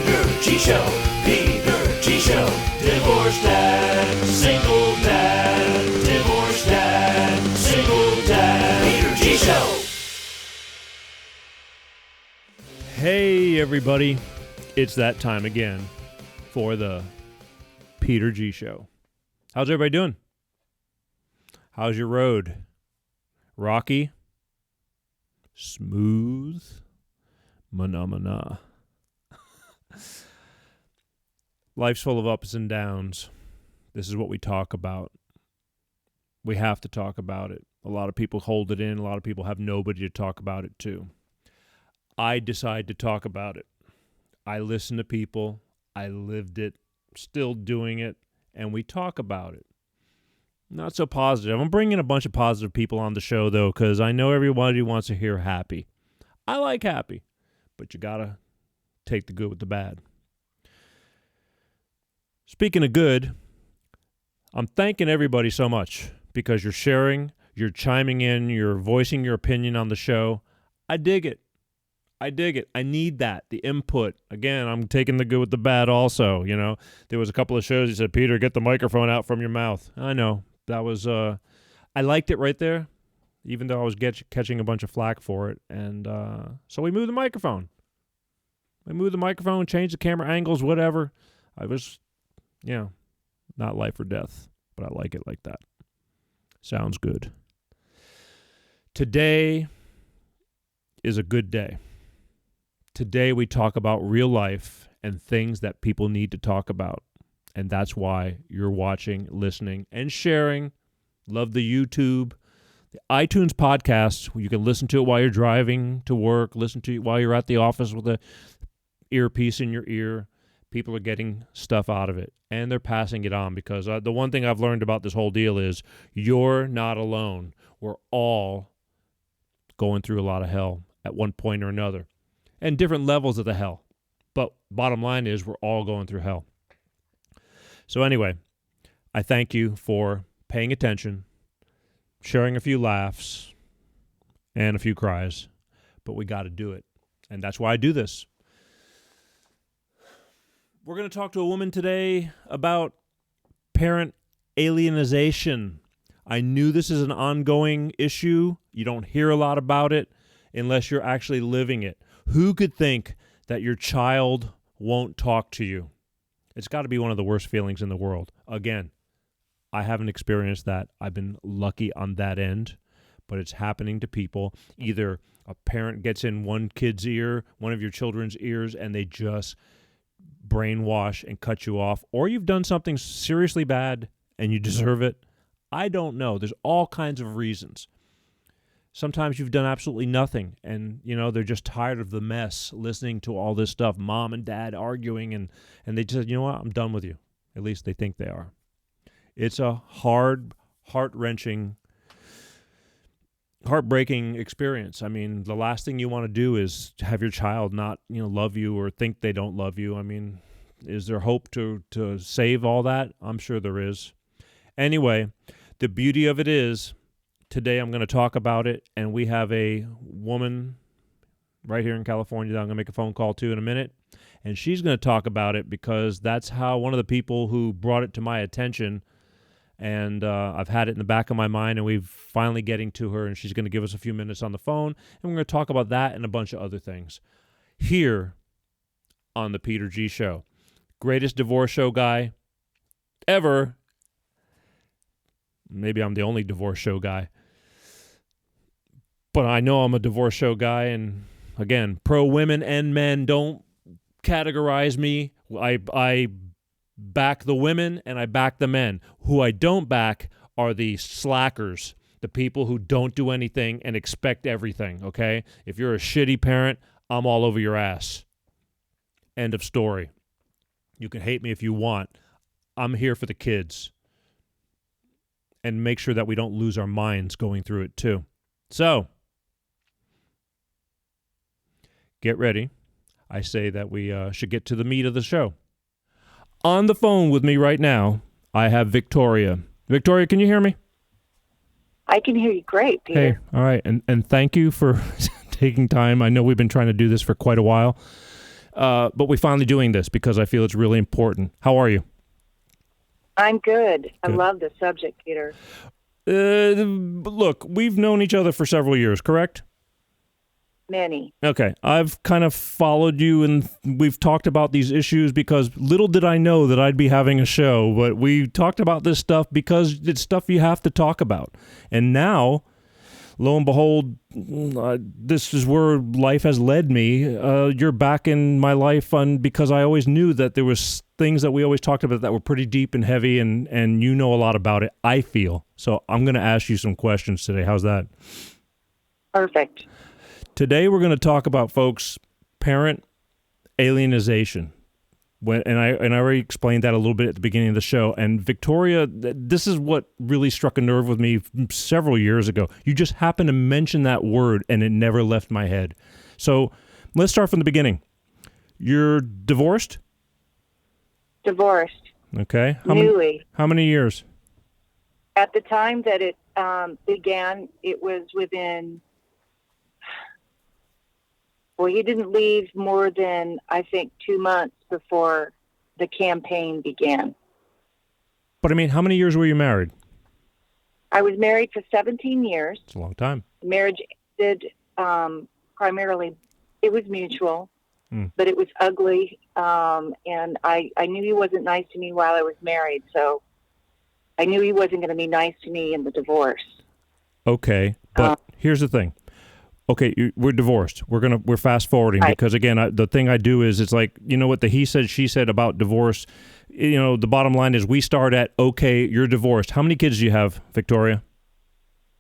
Peter G Show. Peter G Show. Divorced dad, single dad. Divorced dad, single dad. Peter G Show. Hey everybody, it's that time again for the Peter G Show. How's everybody doing? How's your road? Rocky? Smooth? Mana. Life's full of ups and downs. This is what we talk about. We have to talk about it. A lot of people hold it in. A lot of people have nobody to talk about it to. I decide to talk about it. I listen to people. I lived it, still doing it, and we talk about it. Not so positive. I'm bringing a bunch of positive people on the show, though, because I know everybody wants to hear happy. I like happy, but you got to take the good with the bad. Speaking of good, I'm thanking everybody so much because you're sharing, you're chiming in, you're voicing your opinion on the show. I dig it. I dig it. I need that, the input. Again, I'm taking the good with the bad also, you know. There was a couple of shows you said, Peter, get the microphone out from your mouth. I know. That was, I liked it right there, even though I was catching a bunch of flack for it. And so we moved the microphone. Changed the camera angles, whatever. I was, not life or death, but I like it like that. Sounds good. Today is a good day. Today we talk about real life and things that people need to talk about. And that's why you're watching, listening, and sharing. Love the YouTube, the iTunes podcast, where you can listen to it while you're driving to work, listen to it while you're at the office with a earpiece in your ear. People are getting stuff out of it, and they're passing it on because the one thing I've learned about this whole deal is you're not alone. We're all going through a lot of hell at one point or another. And different levels of the hell. But bottom line is we're all going through hell. So anyway, I thank you for paying attention, sharing a few laughs, and a few cries. But we got to do it. And that's why I do this. We're going to talk to a woman today about parent alienation. I knew this is an ongoing issue. You don't hear a lot about it unless you're actually living it. Who could think that your child won't talk to you? It's got to be one of the worst feelings in the world. Again, I haven't experienced that. I've been lucky on that end, but it's happening to people. Either a parent gets in one kid's ear, one of your children's ears, and they just brainwash and cut you off, or you've done something seriously bad and you deserve it. I don't know. There's all kinds of reasons. Sometimes you've done absolutely nothing, and, they're just tired of the mess, listening to all this stuff, mom and dad arguing, and they just said, you know what, I'm done with you. At least they think they are. It's a hard, heart-wrenching, heartbreaking experience. I mean, the last thing you want to do is have your child not, love you or think they don't love you. I mean, is there hope to save all that? I'm sure there is. Anyway, the beauty of it is, today I'm going to talk about it, and we have a woman right here in California that I'm going to make a phone call to in a minute, and she's going to talk about it because that's how one of the people who brought it to my attention, and I've had it in the back of my mind, and we're finally getting to her, and she's going to give us a few minutes on the phone, and we're going to talk about that and a bunch of other things here on the Peter G Show. Greatest divorce show guy ever. Maybe I'm the only divorce show guy. But I know I'm a divorce show guy, and again, pro women and men. Don't categorize me. I back the women and I back the men. Who I don't back are the slackers, the people who don't do anything and expect everything, okay? If you're a shitty parent, I'm all over your ass. End of story. You can hate me if you want. I'm here for the kids. And make sure that we don't lose our minds going through it too. So, get ready. I say that we should get to the meat of the show. On the phone with me right now, I have Victoria. Victoria, can you hear me? I can hear you great, Peter. Hey, all right. And thank you for taking time. I know we've been trying to do this for quite a while. but we're finally doing this because I feel it's really important. How are you? I'm good. I Good. love the subject, Peter. Look, we've known each other for several years, correct? Many. Okay, I've kind of followed you and we've talked about these issues because little did I know that I'd be having a show, but we talked about this stuff because it's stuff you have to talk about. And now, lo and behold, this is where life has led me. You're back in my life because I always knew that there was things that we always talked about that were pretty deep and heavy, and you know a lot about it, I feel. So I'm going to ask you some questions today. How's that? Perfect. Today we're going to talk about, folks, parent alienation. And I already explained that a little bit at the beginning of the show. And Victoria, this is what really struck a nerve with me several years ago. You just happened to mention that word, and it never left my head. So let's start from the beginning. You're divorced? Divorced. Okay. Newly. How many years? At the time that it began, it was within... Well, he didn't leave more than, I think, 2 months before the campaign began. But I mean, how many years were you married? I was married for 17 years. It's a long time. Marriage ended primarily, it was mutual, Mm. but it was ugly. And I knew he wasn't nice to me while I was married. So I knew he wasn't going to be nice to me in the divorce. Okay, but here's the thing. Okay, we're divorced. We're fast forwarding right. because again, the thing I do is it's like, you know what the he said she said about divorce. You know, the bottom line is we start at, okay, you're divorced. How many kids do you have, Victoria?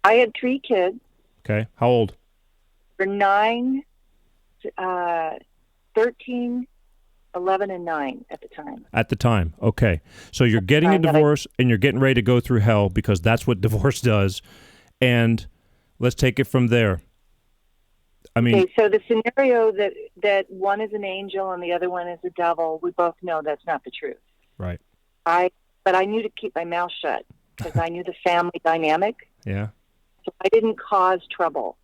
I had 3 kids. Okay, how old? For 9, 13, 11, and 9 at the time. At the time, okay. So you're getting a divorce and you're getting ready to go through hell because that's what divorce does. And let's take it from there. I mean, okay, so the scenario that one is an angel and the other one is a devil, we both know that's not the truth. right. But I knew to keep my mouth shut because I knew the family dynamic. Yeah. So I didn't cause trouble.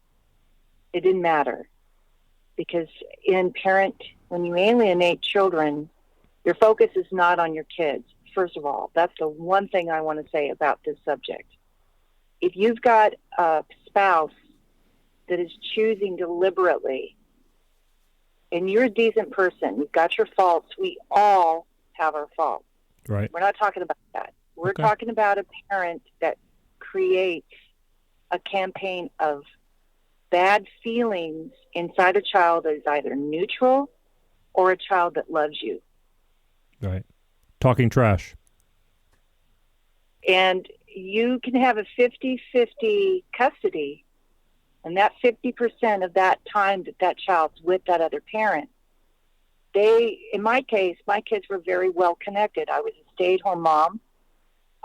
It didn't matter. Because when you alienate children, your focus is not on your kids. First of all, that's the one thing I want to say about this subject. If you've got a spouse that is choosing deliberately, and you're a decent person, you've got your faults. We all have our faults. Right. We're not talking about that. We're Okay. talking about a parent that creates a campaign of bad feelings inside a child that is either neutral or a child that loves you. Right. Talking trash. And you can have a 50-50 custody, and that 50% of that time that child's with that other parent, in my case, my kids were very well connected. I was a stay-at-home mom.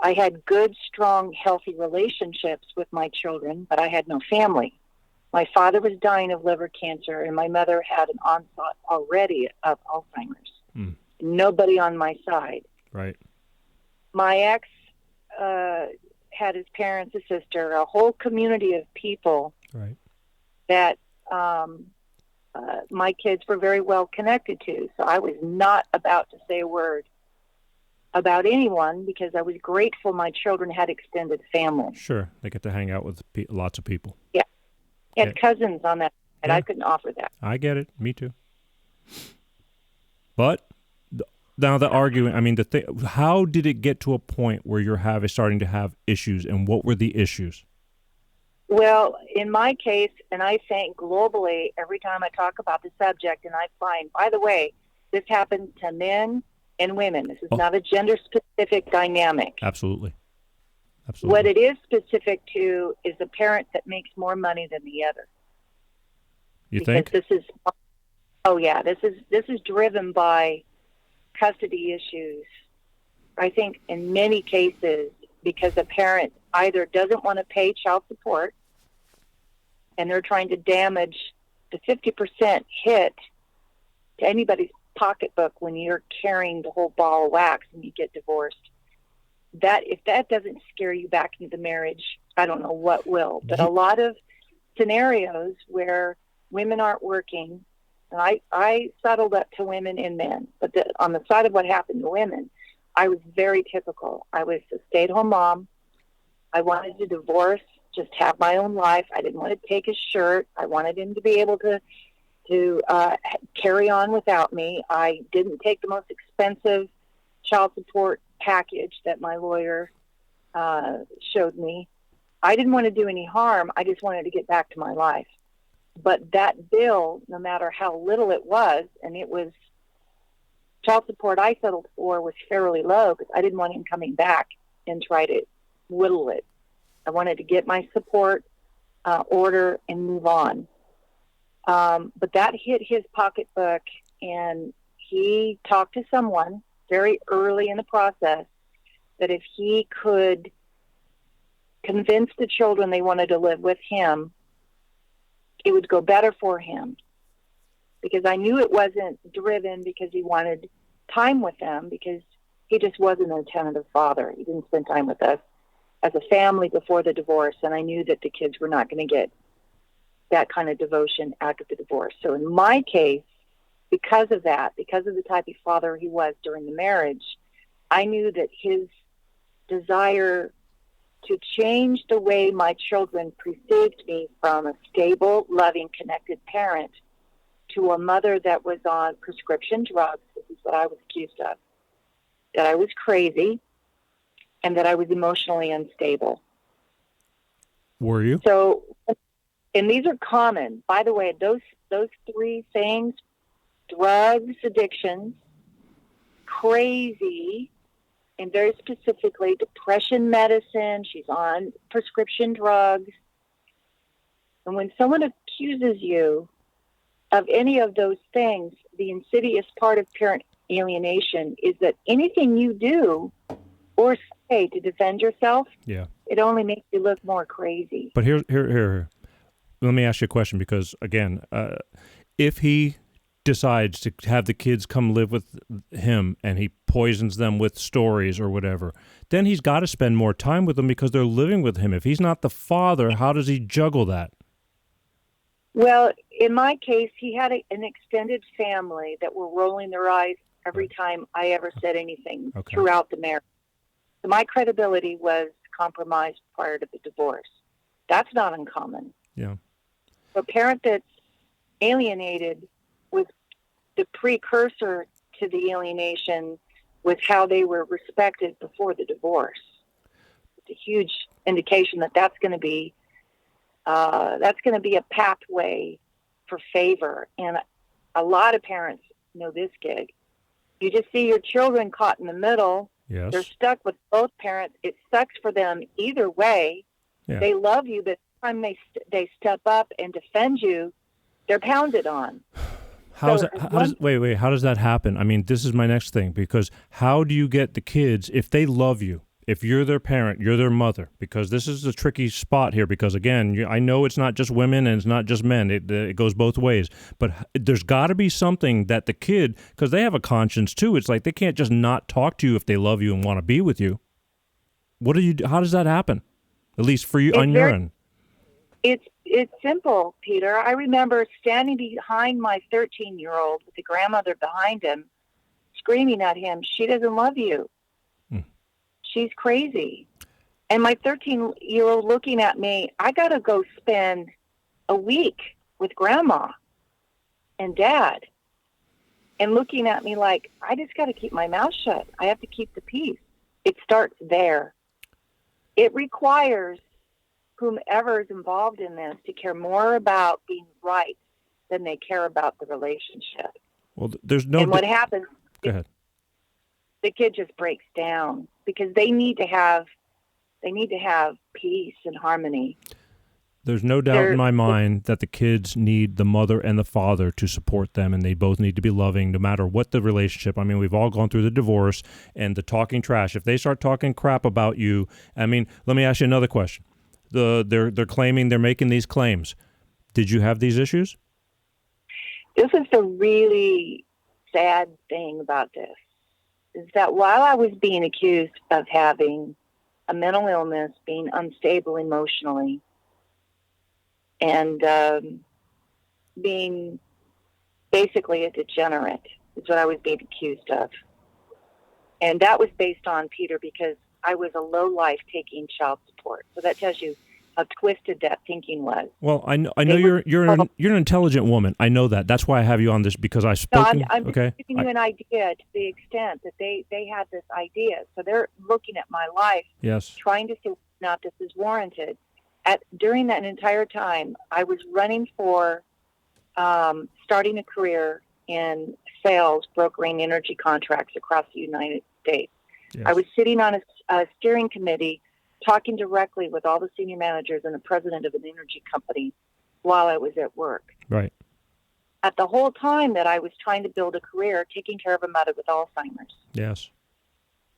I had good, strong, healthy relationships with my children, but I had no family. My father was dying of liver cancer, and my mother had an onset already of Alzheimer's. Mm. Nobody on my side. Right. My ex had his parents, a sister, a whole community of people Right. that my kids were very well connected to. So I was not about to say a word about anyone because I was grateful my children had extended family. Sure. They get to hang out with lots of people. Yeah. I had Yeah. cousins on that, and Yeah. I couldn't offer that. I get it. Me too. But now the arguing, I mean, how did it get to a point where you're starting to have issues, and what were the issues? Well, in my case, and I think globally, every time I talk about the subject, and I find, by the way, this happens to men and women. This is not a gender-specific dynamic. Absolutely. Absolutely. What it is specific to is the parent that makes more money than the other. You because think? This is driven by custody issues. I think in many cases, because a parent either doesn't want to pay child support and they're trying to damage the 50% hit to anybody's pocketbook when you're carrying the whole ball of wax and you get divorced. That if that doesn't scare you back into the marriage, I don't know what will. But a lot of scenarios where women aren't working And I settled up to women and men. But on the side of what happened to women, I was very typical. I was a stay-at-home mom. I wanted to divorce, just have my own life. I didn't want to take his shirt. I wanted him to be able to carry on without me. I didn't take the most expensive child support package that my lawyer showed me. I didn't want to do any harm. I just wanted to get back to my life. But that bill, no matter how little it was, and it was child support I settled for, was fairly low because I didn't want him coming back and try to whittle it. I wanted to get my support order and move on. But that hit his pocketbook, and he talked to someone very early in the process that if he could convince the children they wanted to live with him, it would go better for him. Because I knew it wasn't driven because he wanted time with them, because he just wasn't an attentive father. He didn't spend time with us as a family before the divorce, and I knew that the kids were not going to get that kind of devotion after the divorce. So in my case, because of that, because of the type of father he was during the marriage, I knew that his desire to change the way my children perceived me from a stable, loving, connected parent to a mother that was on prescription drugs, this is what I was accused of, that I was crazy, and that I was emotionally unstable. Were you? So, and these are common. By the way, those three things, drugs, addictions, crazy, and very specifically depression medicine, she's on prescription drugs. And when someone accuses you of any of those things, the insidious part of parent alienation is that anything you do or say to defend yourself, it only makes you look more crazy. But here. Let me ask you a question, because, again, if he decides to have the kids come live with him and he poisons them with stories or whatever, then he's got to spend more time with them because they're living with him. If he's not the father, how does he juggle that? Well, in my case, he had an extended family that were rolling their eyes every time I ever said anything throughout the marriage. So my credibility was compromised prior to the divorce. That's not uncommon. Yeah. A parent that's alienated was the precursor to the alienation with how they were respected before the divorce. It's a huge indication that that's going to be a pathway for favor. And a lot of parents know this gig. You just see your children caught in the middle. Yes. They're stuck with both parents. It sucks for them either way. Yeah. They love you, but time they step up and defend you, they're pounded on. How does that happen? I mean, this is my next thing, because how do you get the kids, if they love you, if you're their parent, you're their mother, because this is a tricky spot here, because, again, I know it's not just women and it's not just men. It goes both ways. But there's got to be something that the kid, because they have a conscience too. It's like they can't just not talk to you if they love you and want to be with you. How does that happen? At least for you on your end. It's simple, Peter. I remember standing behind my 13-year-old with the grandmother behind him, screaming at him, "She doesn't love you. She's crazy." And my 13-year-old looking at me, I got to go spend a week with grandma and dad, and looking at me like, I just got to keep my mouth shut. I have to keep the peace. It starts there. It requires whomever is involved in this to care more about being right than they care about the relationship. Well, there's no... And what happens... Go ahead. The kid just breaks down because they need to have peace and harmony. There's no doubt in my mind that the kids need the mother and the father to support them, and they both need to be loving no matter what the relationship. I mean, we've all gone through the divorce and the talking trash. If they start talking crap about you, I mean, let me ask you another question. They're claiming, they're making these claims. Did you have these issues? This is the really sad thing about this, is that while I was being accused of having a mental illness, being unstable emotionally, and being basically a degenerate, is what I was being accused of. And that was based on, Peter, because I was a lowlife taking child support. So that tells you how twisted that thinking was. Well, I know you're an intelligent woman. I know that. That's why I have you on this, because I've No, spoken. I'm Okay. just giving you an idea to the extent that they had this idea. So they're looking at my life, Yes. trying to see whether or not this is warranted. During that entire time, I was running for starting a career in sales, brokering energy contracts across the United States. Yes. I was sitting on a steering committee talking directly with all the senior managers and the president of an energy company while I was at work. Right. At the whole time that I was trying to build a career taking care of a mother with Alzheimer's. Yes.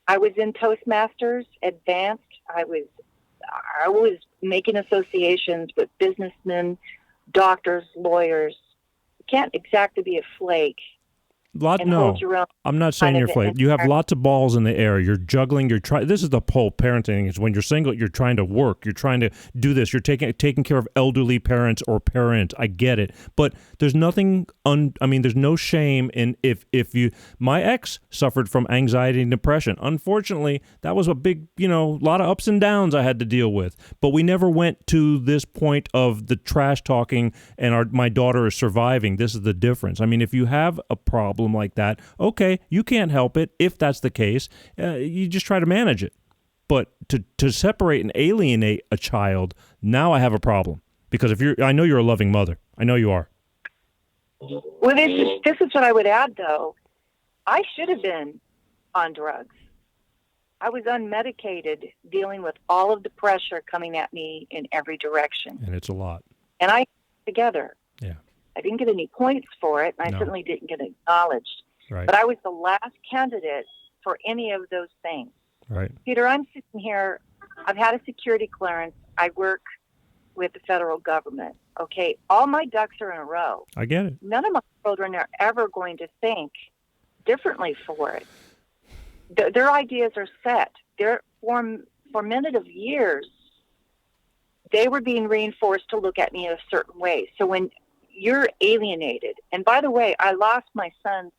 I was in Toastmasters, advanced. I was making associations with businessmen, doctors, lawyers. You can't exactly be a flake. No, I'm not saying you're flake. You have lots of balls in the air. You're juggling. This is the whole parenting. Is when you're single, you're trying to work. You're trying to do this. You're taking care of elderly parents or parent. I get it, but there's nothing. There's no shame in if you. My ex suffered from anxiety and depression. Unfortunately, that was a big, lot of ups and downs I had to deal with. But we never went to this point of the trash talking and my daughter is surviving. This is the difference. I mean, if you have a problem like that, okay, you can't help it. If that's the case, you just try to manage it. But to separate and alienate a child, now I have a problem, because I know you're a loving mother. I know you are. Well, this is what I would add, though. I should have been on drugs. I was unmedicated, dealing with all of the pressure coming at me in every direction. And it's a lot. And I together. Yeah. I didn't get any points for it, and I certainly didn't get acknowledged. Right. But I was the last candidate for any of those things. Right. Peter, I'm sitting here. I've had a security clearance. I work with the federal government. Okay, all my ducks are in a row. I get it. None of my children are ever going to think differently for it. Their ideas are set. For many of years, they were being reinforced to look at me in a certain way. So when you're alienated, and by the way, I lost my son's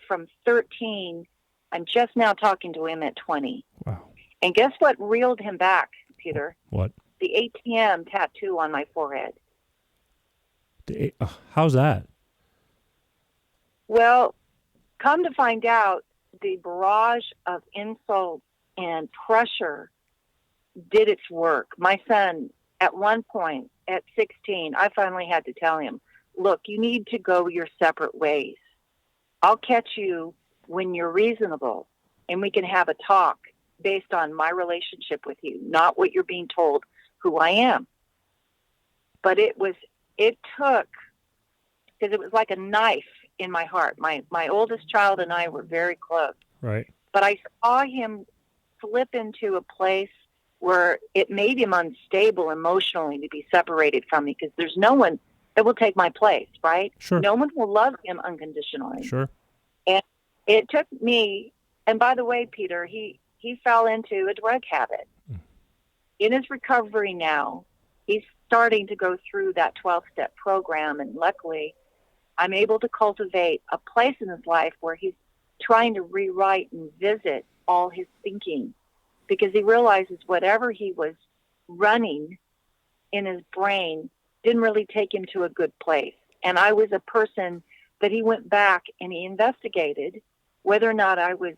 from 13. I'm just now talking to him at 20. Wow. And guess what reeled him back, Peter? What? The ATM tattoo on my forehead. How's that? Well, come to find out, the barrage of insult and pressure did its work. My son, at one point, at 16, I finally had to tell him, look, you need to go your separate ways. I'll catch you when you're reasonable, and we can have a talk based on my relationship with you, not what you're being told who I am. But it took, because it was like a knife in my heart. My oldest child and I were very close. Right. But I saw him slip into a place where it made him unstable emotionally to be separated from me, because there's no one that will take my place, right? Sure. No one will love him unconditionally. Sure. And it took me, and by the way, Peter, he fell into a drug habit. In his recovery now, he's starting to go through that 12-step program, and luckily I'm able to cultivate a place in his life where he's trying to rewrite and visit all his thinking, because he realizes whatever he was running in his brain didn't really take him to a good place. And I was a person that he went back and he investigated whether or not I was,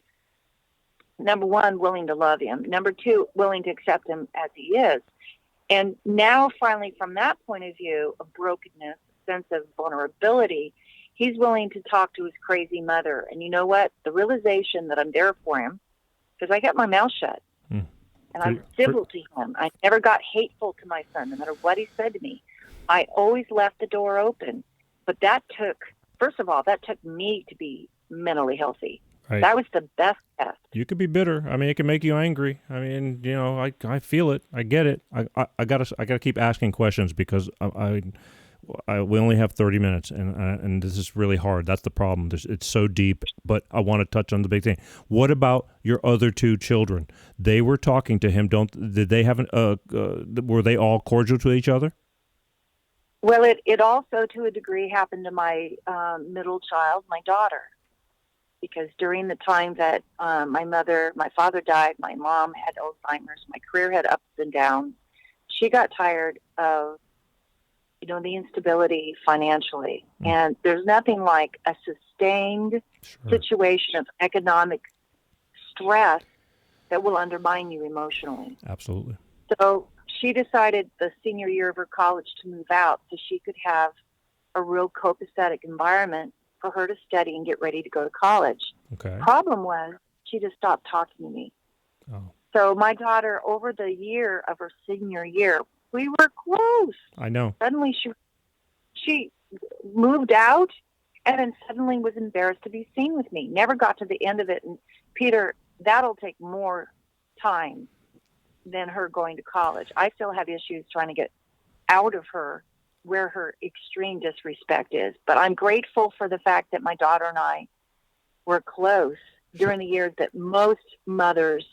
number one, willing to love him, number two, willing to accept him as he is. And now, finally, from that point of view of brokenness, sense of vulnerability, he's willing to talk to his crazy mother. And you know what? The realization that I'm there for him, because I kept my mouth shut. And I'm civil to him. I never got hateful to my son, no matter what he said to me. I always left the door open. But that took, first of all, that took me to be mentally healthy. Right. That was the best test. You could be bitter. I mean, it can make you angry. I mean, I feel it. I get it. I gotta keep asking questions, because we only have 30 minutes, and this is really hard. That's the problem. It's so deep, but I want to touch on the big thing. What about your other two children? They were talking to him. Did they have were they all cordial to each other? Well, it also, to a degree, happened to my middle child, my daughter, because during the time that my father died, my mom had Alzheimer's, my career had ups and downs. She got tired of, the instability financially. And there's nothing like a sustained situation of economic stress that will undermine you emotionally. Absolutely. So she decided the senior year of her college to move out so she could have a real copacetic environment for her to study and get ready to go to college. Okay. Problem was, she just stopped talking to me. Oh. So my daughter, over the year of her senior year, we were close. I know. Suddenly she moved out and then suddenly was embarrassed to be seen with me. Never got to the end of it. And Peter, that'll take more time than her going to college. I still have issues trying to get out of her where her extreme disrespect is. But I'm grateful for the fact that my daughter and I were close during the years that most mothers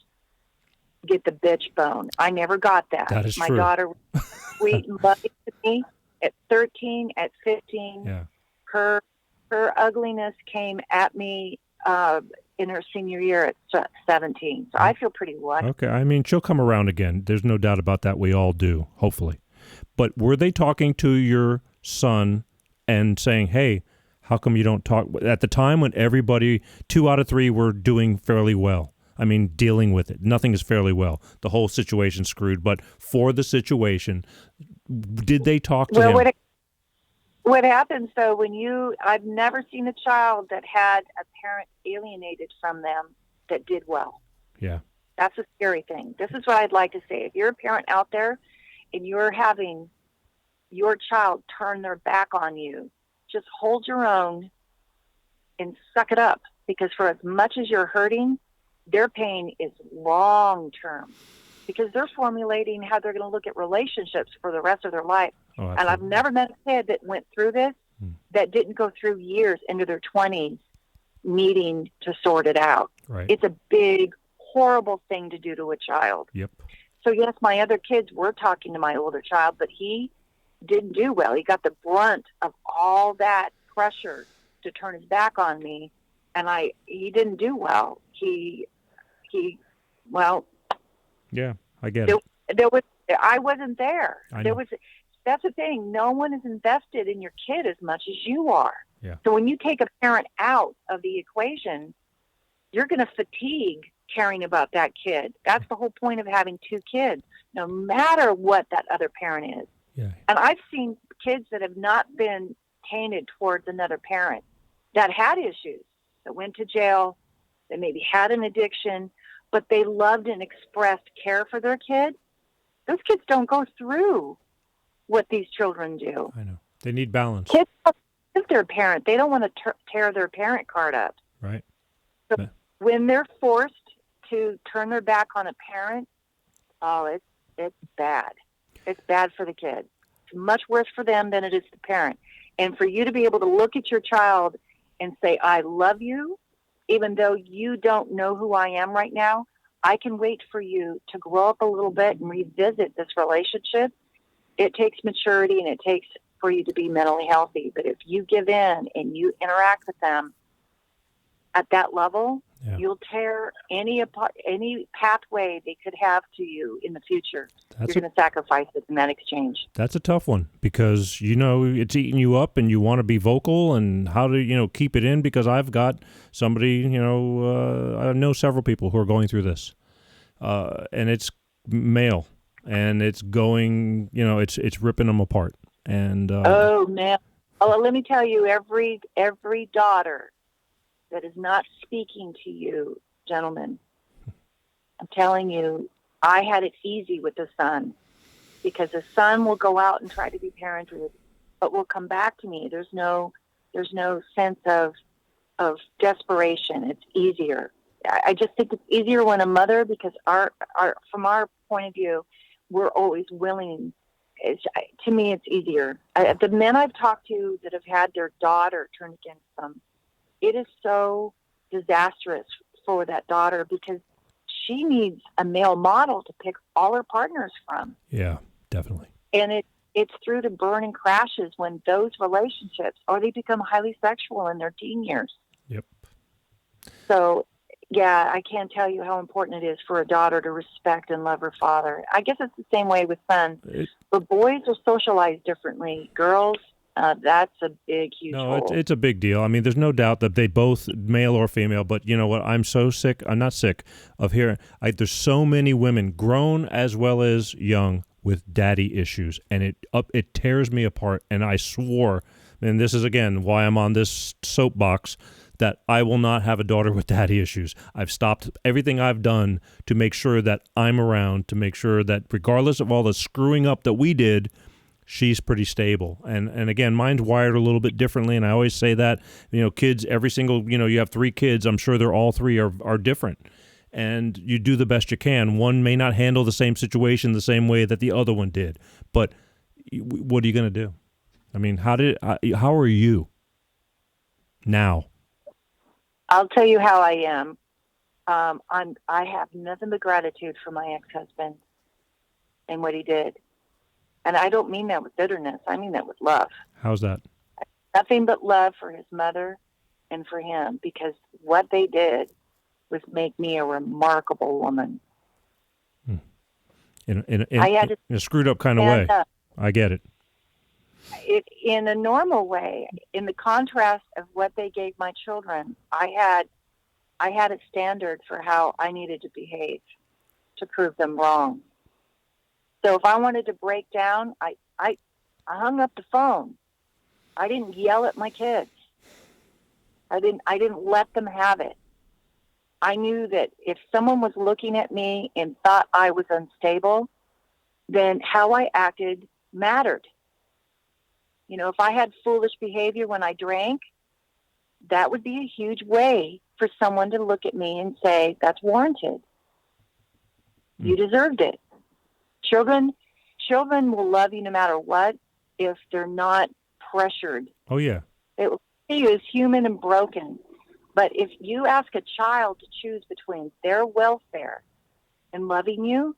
get the bitch bone. I never got that. That is my true. daughter was sweet and loving to me at 13, at 15. Yeah. Her ugliness came at me in her senior year at 17. So I feel pretty lucky. Okay. I mean, she'll come around again. There's no doubt about that. We all do, hopefully. But were they talking to your son and saying, hey, how come you don't talk? At the time when everybody, 2 out of 3 were doing fairly well. I mean, dealing with it. Nothing is fairly well. The whole situation's screwed. But for the situation, did they talk to him? What happens, though, I've never seen a child that had a parent alienated from them that did well. Yeah. That's a scary thing. This is what I'd like to say. If you're a parent out there and you're having your child turn their back on you, just hold your own and suck it up. Because for as much as you're hurting, their pain is long-term. Because they're formulating how they're going to look at relationships for the rest of their life. Oh, and I've never met a kid that went through this that didn't go through years into their 20s needing to sort it out. Right. It's a big, horrible thing to do to a child. Yep. So, yes, my other kids were talking to my older child, but he didn't do well. He got the brunt of all that pressure to turn his back on me, and he didn't do well. Yeah, I get it. I wasn't there. I know. That's the thing. No one is invested in your kid as much as you are. Yeah. So when you take a parent out of the equation, you're going to fatigue caring about that kid. That's the whole point of having 2 kids, no matter what that other parent is. Yeah. And I've seen kids that have not been tainted towards another parent that had issues, that went to jail, that maybe had an addiction, but they loved and expressed care for their kid. Those kids don't go through what these children do. I know. They need balance. Kids if their parent. They don't want to tear their parent card up. Right. So when they're forced to turn their back on a parent, it's bad. It's bad for the kid. It's much worse for them than it is the parent. And for you to be able to look at your child and say, I love you, even though you don't know who I am right now, I can wait for you to grow up a little bit and revisit this relationship. It takes maturity and it takes for you to be mentally healthy. But if you give in and you interact with them at that level, you'll tear any pathway they could have to you in the future. You're going to sacrifice it in that exchange. That's a tough one because, it's eating you up and you want to be vocal and how to, keep it in because I've got somebody, I know several people who are going through this and it's male and it's going, it's ripping them apart. And oh, man. Oh, let me tell you, every daughter that is not speaking to you, gentlemen, I'm telling you, I had it easy with the son because the son will go out and try to be parented, but will come back to me. There's no sense of desperation. It's easier. I just think it's easier when a mother, because from our point of view, we're always willing. To me, it's easier. The men I've talked to that have had their daughter turned against them, it is so disastrous for that daughter because she needs a male model to pick all her partners from. Yeah, definitely. And it's through the burning crashes when those relationships, or they become highly sexual in their teen years. Yep. So, yeah, I can't tell you how important it is for a daughter to respect and love her father. I guess it's the same way with sons. But boys are socialized differently. Girls, that's a big, huge hole. It's a big deal. I mean, there's no doubt that they both, male or female, but you know what? I'm so sick. I'm not sick of hearing. There's so many women, grown as well as young, with daddy issues, and it tears me apart. And I swore, and this is again why I'm on this soapbox, that I will not have a daughter with daddy issues. I've stopped everything I've done to make sure that I'm around, to make sure that regardless of all the screwing up that we did, she's pretty stable. And again, mine's wired a little bit differently, and I always say that, kids, every single, you have 3 kids, I'm sure they're all 3 are different. And you do the best you can. One may not handle the same situation the same way that the other one did. But what are you going to do? I mean, how are you now? I'll tell you how I am. I have nothing but gratitude for my ex-husband and what he did. And I don't mean that with bitterness. I mean that with love. How's that? Nothing but love for his mother and for him, because what they did was make me a remarkable woman. In a screwed up kind of way. I get it. In a normal way, in the contrast of what they gave my children, I had a standard for how I needed to behave to prove them wrong. So if I wanted to break down, I hung up the phone. I didn't yell at my kids. I didn't let them have it. I knew that if someone was looking at me and thought I was unstable, then how I acted mattered. If I had foolish behavior when I drank, that would be a huge way for someone to look at me and say, that's warranted. You deserved it. Children will love you no matter what if they're not pressured. Oh, yeah. It will see you as human and broken. But if you ask a child to choose between their welfare and loving you,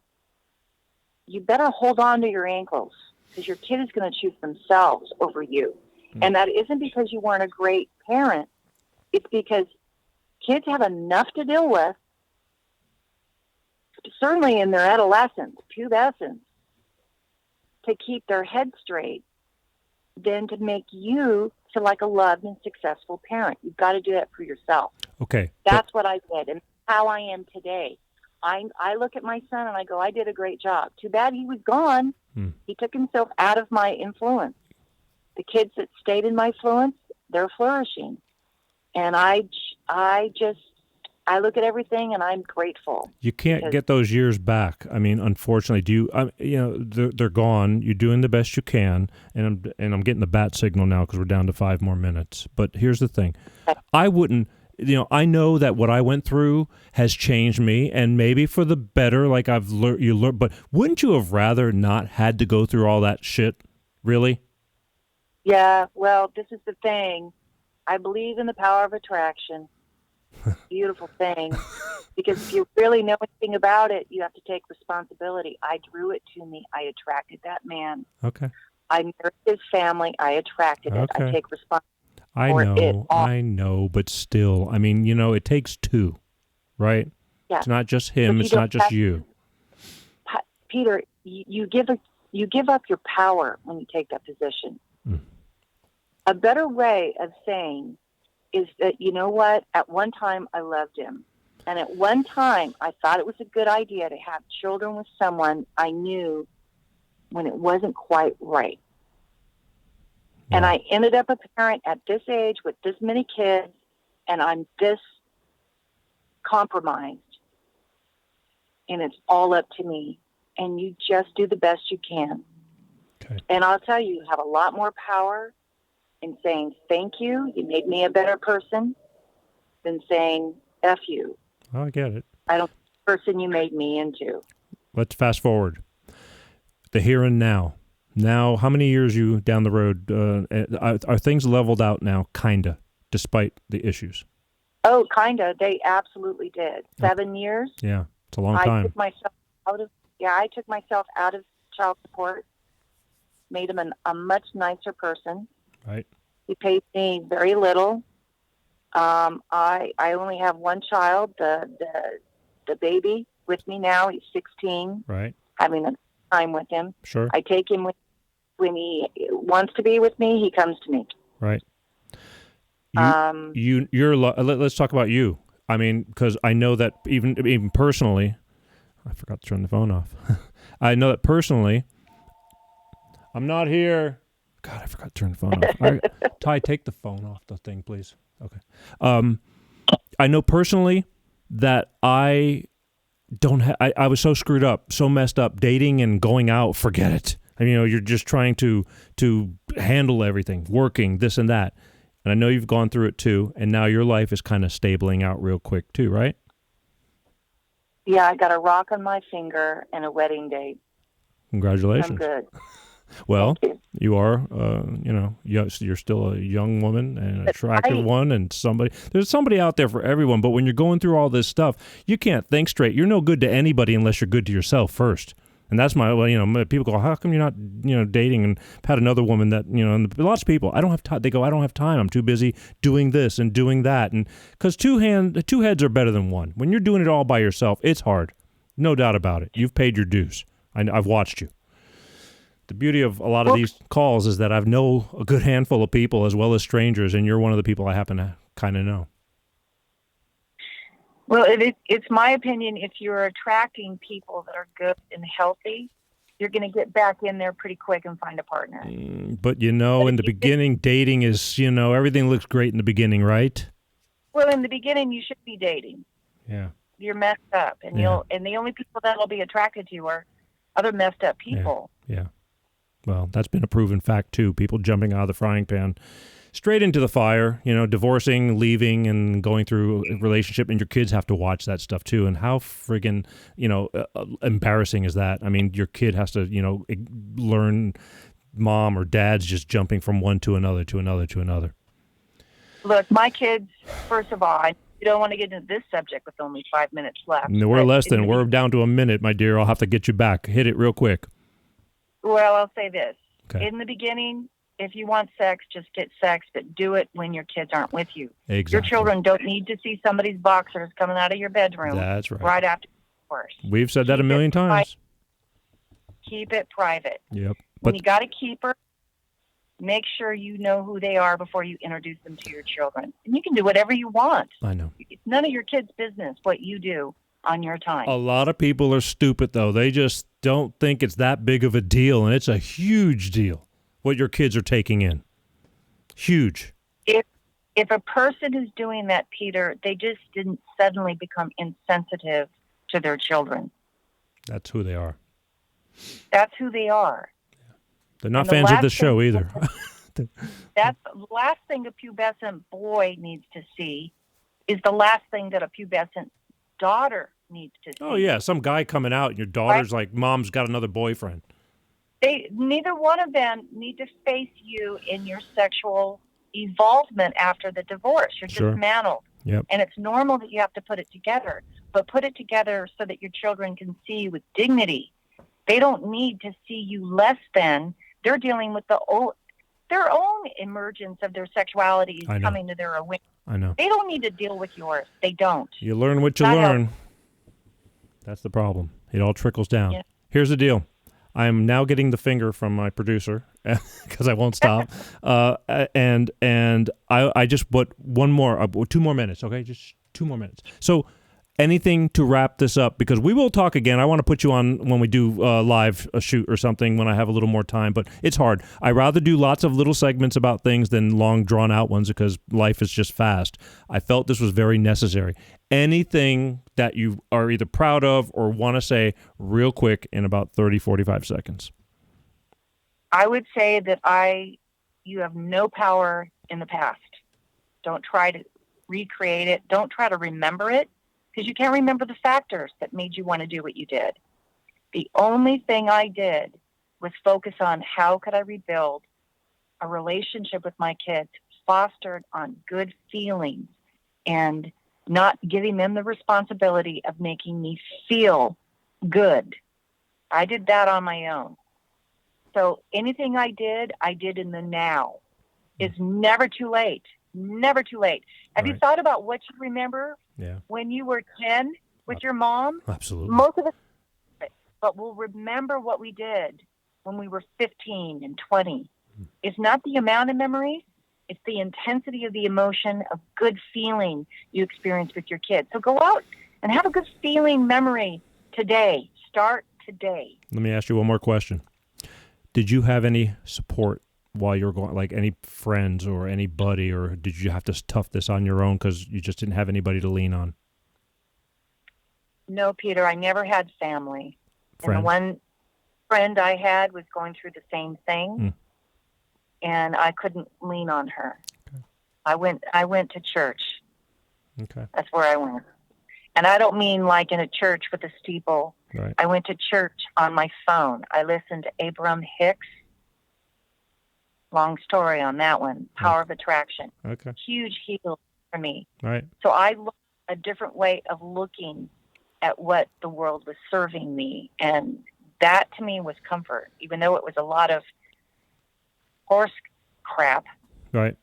you better hold on to your ankles, because your kid is going to choose themselves over you. And that isn't because you weren't a great parent. It's because kids have enough to deal with, certainly in their adolescence, pubescence, to keep their head straight, than to make you feel like a loved and successful parent. You've got to do that for yourself. Okay. That's what I did, and how I am today. I look at my son and I go, I did a great job. Too bad he was gone. He took himself out of my influence. The kids that stayed in my influence, they're flourishing. And I look at everything and I'm grateful. You can't get those years back. I mean, unfortunately, they're gone. You're doing the best you can, and I'm getting the bat signal now because we're down to 5 more minutes. But here's the thing. I wouldn't, I know that what I went through has changed me, and maybe for the better, like I've learned, but wouldn't you have rather not had to go through all that shit? Really? Yeah, well, this is the thing. I believe in the power of attraction. Beautiful thing. Because if you really know anything about it, you have to take responsibility. I drew it to me. I attracted that man. Okay. I married his family. I attracted it. Okay. I take responsibility. I know, but still, I mean, it takes 2, right? Yeah. It's not just him. It's not just you. Peter, you give up your power when you take that position. A better way of saying is that, you know what? At one time, I loved him. And at one time, I thought it was a good idea to have children with someone I knew when it wasn't quite right. Yeah. And I ended up a parent at this age with this many kids, and I'm this compromised. And it's all up to me. And you just do the best you can. Okay. And I'll tell you, you have a lot more power in saying, thank you, you made me a better person, than saying, F you. Oh, I get it. I don't think the person you made me into. Let's fast forward. The here and now. Now, how many years you down the road? Are things leveled out now, kinda, despite the issues? Oh, kinda. They absolutely did. 7 years. Yeah, it's a long time. I took myself out of child support. made him a much nicer person. Right. He pays me very little. I only have one child, the baby with me now. He's 16. Right. Having a time with him. Sure. I take him when he wants to be with me. He comes to me. Right. You're. Let's talk about you. I mean, because I know that even personally, I forgot to turn the phone off. I know that personally, I'm not here. God, I forgot to turn the phone off. Ty, take the phone off the thing, please. Okay. I know personally that I don't I was so screwed up, so messed up, dating and going out, forget it. I mean, you're just trying to handle everything, working, this and that. And I know you've gone through it too, and now your life is kind of stabling out real quick too, right? Yeah, I got a rock on my finger and a wedding date. Congratulations. I'm good. Well, you are, you're still a young woman and an attractive one, and there's somebody out there for everyone. But when you're going through all this stuff, you can't think straight. You're no good to anybody unless you're good to yourself first. And that's people go, how come you're not, dating? And I've had another woman that, and lots of people, I don't have time. They go, I don't have time. I'm too busy doing this and doing that. And because two heads are better than one. When you're doing it all by yourself, it's hard. No doubt about it. You've paid your dues. I've watched you. The beauty of a lot of these calls is that I've know a good handful of people as well as strangers, and you're one of the people I happen to kind of know. Well, it's my opinion, if you're attracting people that are good and healthy, you're going to get back in there pretty quick and find a partner. But in the beginning, dating is, everything looks great in the beginning, right? Well, in the beginning, you should be dating. Yeah. You're messed up, and and the only people that will be attracted to you are other messed up people. Yeah. Well, that's been a proven fact, too. People jumping out of the frying pan straight into the fire, divorcing, leaving, and going through a relationship, and your kids have to watch that stuff, too. And how friggin', embarrassing is that? I mean, your kid has to, learn mom or dad's just jumping from one to another, to another, to another. Look, my kids, first of all, you don't want to get into this subject with only 5 minutes left. No, we're down to a minute, my dear. I'll have to get you back. Hit it real quick. Well, I'll say this. Okay. In the beginning, if you want sex, just get sex, but do it when your kids aren't with you. Exactly. Your children don't need to see somebody's boxers coming out of your bedroom. That's right. Right after divorce. We've said that a million times. Keep it private. Yep. When you got a keeper, make sure you know who they are before you introduce them to your children. And you can do whatever you want. I know. It's none of your kids' business what you do on your time. A lot of people are stupid, though. They just don't think it's that big of a deal, and it's a huge deal what your kids are taking in. Huge. If a person is doing that, Peter, they just didn't suddenly become insensitive to their children. That's who they are. That's who they are. They're not fans of the show either. That's the last thing a pubescent boy needs to see is the last thing that a pubescent daughter needs to see. Oh, yeah. Some guy coming out and your daughter's like, Mom's got another boyfriend. Neither one of them need to face you in your sexual evolvement after the divorce. You're dismantled. Yep. And it's normal that you have to put it together, but put it together so that your children can see you with dignity. They don't need to see you less than. They're dealing with their own emergence of their sexuality is coming to their awareness. I know. They don't need to deal with yours. They don't. You learn what you learn. That's the problem. It all trickles down. Yeah. Here's the deal. I am now getting the finger from my producer because I won't stop. And I just put 2 more minutes. Okay, just 2 more minutes. So anything to wrap this up, because we will talk again. I want to put you on when we do live a shoot or something when I have a little more time, but it's hard. I rather do lots of little segments about things than long drawn out ones because life is just fast. I felt this was very necessary. Anything that you are either proud of or want to say real quick in about 30, 45 seconds. I would say that you have no power in the past. Don't try to recreate it. Don't try to remember it, because you can't remember the factors that made you want to do what you did. The only thing I did was focus on how could I rebuild a relationship with my kids fostered on good feelings and not giving them the responsibility of making me feel good. I did that on my own. So anything I did in the now. It's never too late. Never too late. Have you Right. thought about what you remember Yeah, when you were 10 with your mom? absolutely. Most of us, but we'll remember what we did when we were 15 and 20. It's not the amount of memories. It's the intensity of the emotion of good feeling you experience with your kids. So go out and have a good feeling memory today. Start today. Let me ask you one more question. Did you have any support while you were going, like any friends or anybody, or did you have to tough this on your own because you just didn't have anybody to lean on? No, Peter, I never had family. And the Friends? one friend I had was going through the same thing, and I couldn't lean on her. Okay. I went to church. Okay. That's where I went. And I don't mean like in a church with a steeple. Right. I went to church on my phone. I listened to Abraham Hicks. Long story on that one. Power of Attraction. Okay. Huge heal for me. All right. So I looked a different way of looking at what the world was serving me. And that to me was comfort. Even though it was a lot of horse crap, Right.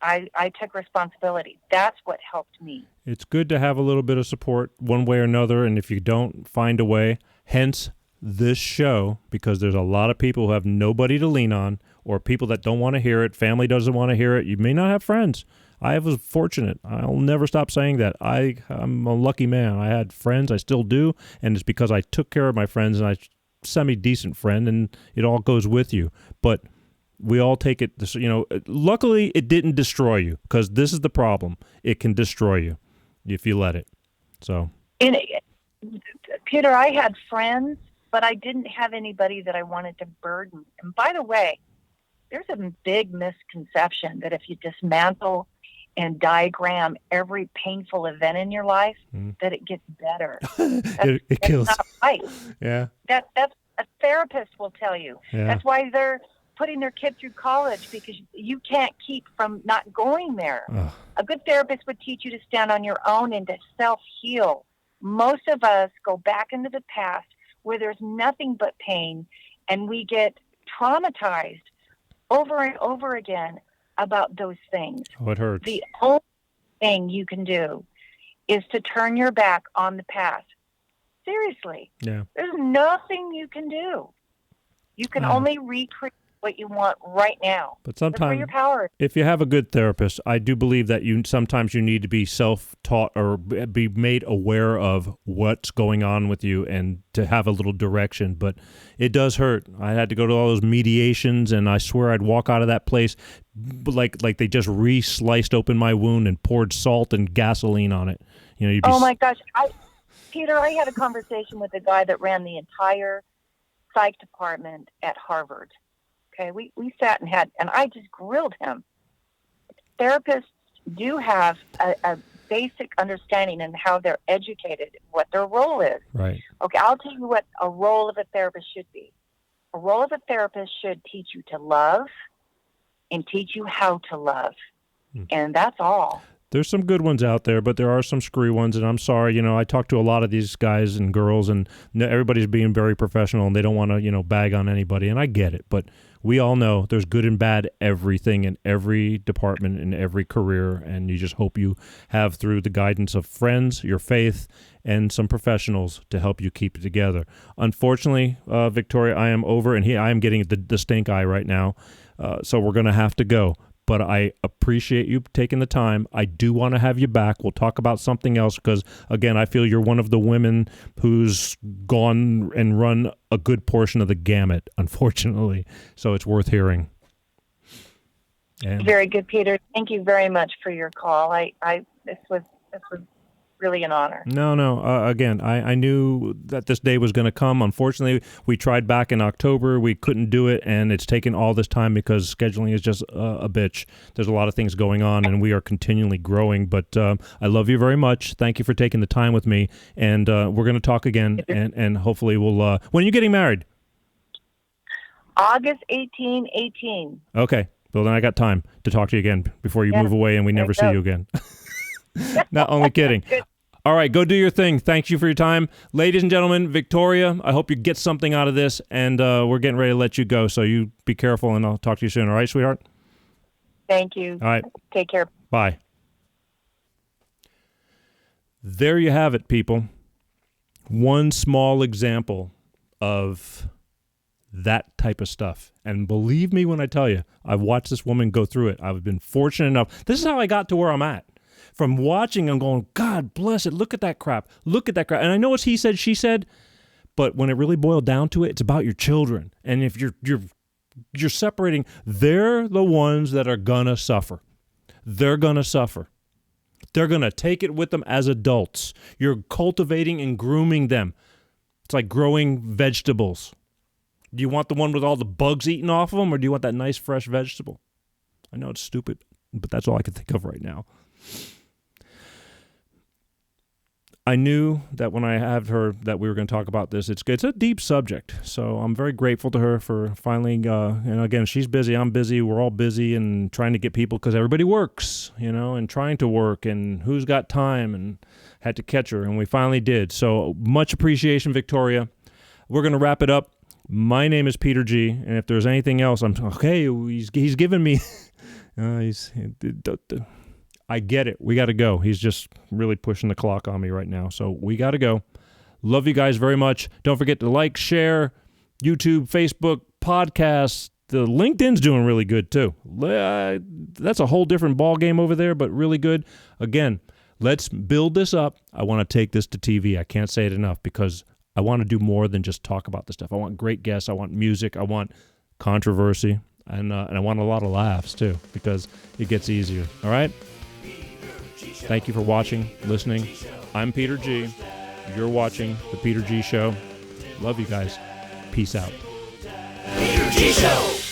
I took responsibility. That's what helped me. It's good to have a little bit of support one way or another, and if you don't, find a way. Hence this show, because there's a lot of people who have nobody to lean on, or people that don't want to hear it. Family doesn't want to hear it. You may not have friends. I was fortunate. I'll never stop saying that. I'm a lucky man. I had friends. I still do, and it's because I took care of my friends, and I semi-decent friend, and it all goes with you. But we all take it, luckily it didn't destroy you, because this is the problem. It can destroy you if you let it. So, Peter, I had friends, but I didn't have anybody that I wanted to burden. And by the way, there's a big misconception that if you dismantle and diagram every painful event in your life, that it gets better. it kills. That's not right. Yeah. That's a therapist will tell you. Yeah. That's why they're putting their kid through college, because you can't keep from not going there. Ugh. A good therapist would teach you to stand on your own and to self-heal. Most of us go back into the past where there's nothing but pain, and we get traumatized over and over again about those things. Oh, it hurts. The only thing you can do is to turn your back on the past. Seriously. Yeah. There's nothing you can do. You can only recreate what you want right now. But That's where sometimes, your power is. if you have a good therapist, I do believe that sometimes you need to be self-taught or be made aware of what's going on with you and to have a little direction. But it does hurt. I had to go to all those mediations, and I swear I'd walk out of that place like they just re-sliced open my wound and poured salt and gasoline on it. You'd be, Oh my gosh. Peter, I had a conversation with a guy that ran the entire psych department at Harvard. Okay, we sat and I just grilled him. Therapists do have a basic understanding in how they're educated, what their role is. Right. Okay, I'll tell you what a role of a therapist should be. A role of a therapist should teach you to love and teach you how to love. And that's all. There's some good ones out there, but there are some screwy ones, and I'm sorry. I talk to a lot of these guys and girls, and everybody's being very professional, and they don't want to, bag on anybody, and I get it. But we all know there's good and bad everything in every department, in every career, and you just hope you have, through the guidance of friends, your faith, and some professionals to help you keep it together. Unfortunately, Victoria, I am over, and I am getting the stink eye right now, so we're going to have to go. But I appreciate you taking the time. I do want to have you back. We'll talk about something else because, again, I feel you're one of the women who's gone and run a good portion of the gamut, unfortunately. So it's worth hearing. And Very good, Peter. Thank you very much for your call. This was really an honor. No. Again, I knew that this day was going to come. Unfortunately, we tried back in October. We couldn't do it, and it's taken all this time because scheduling is just a bitch. There's a lot of things going on, and we are continually growing. But I love you very much. Thank you for taking the time with me, and we're going to talk again, and hopefully we'll... when are you getting married? August 18. Okay. Well, then I got time to talk to you again before you move away and we never see you again. Not only kidding. All right, go do your thing. Thank you for your time. Ladies and gentlemen, Victoria, I hope you get something out of this, and we're getting ready to let you go, so you be careful, and I'll talk to you soon. All right, sweetheart? Thank you. All right. Take care. Bye. There you have it, people. One small example of that type of stuff. And believe me when I tell you, I've watched this woman go through it. I've been fortunate enough. This is how I got to where I'm at. From watching, I'm going, God bless it. Look at that crap. Look at that crap. And I know it's he said, she said, but when it really boiled down to it, it's about your children. And if you're separating, they're the ones that are gonna suffer. They're gonna suffer. They're gonna take it with them as adults. You're cultivating and grooming them. It's like growing vegetables. Do you want the one with all the bugs eaten off of them, or do you want that nice fresh vegetable? I know it's stupid, but that's all I can think of right now. I knew that when I had her that we were going to talk about this. It's a deep subject, so I'm very grateful to her for finally, and again, she's busy, I'm busy, we're all busy and trying to get people, because everybody works, and trying to work, and who's got time, and had to catch her, and we finally did. So much appreciation, Victoria. We're going to wrap it up. My name is Peter G., and if there's anything else, I'm okay. He's given me. I get it. We got to go. He's just really pushing the clock on me right now. So we got to go. Love you guys very much. Don't forget to like, share, YouTube, Facebook, podcasts. The LinkedIn's doing really good too. That's a whole different ball game over there, but really good. Again, let's build this up. I want to take this to TV. I can't say it enough, because I want to do more than just talk about this stuff. I want great guests. I want music. I want controversy. And I want a lot of laughs too, because it gets easier. All right? Thank you for watching, listening. I'm Peter G. You're watching The Peter G. Show. Love you guys. Peace out. Peter G. Show.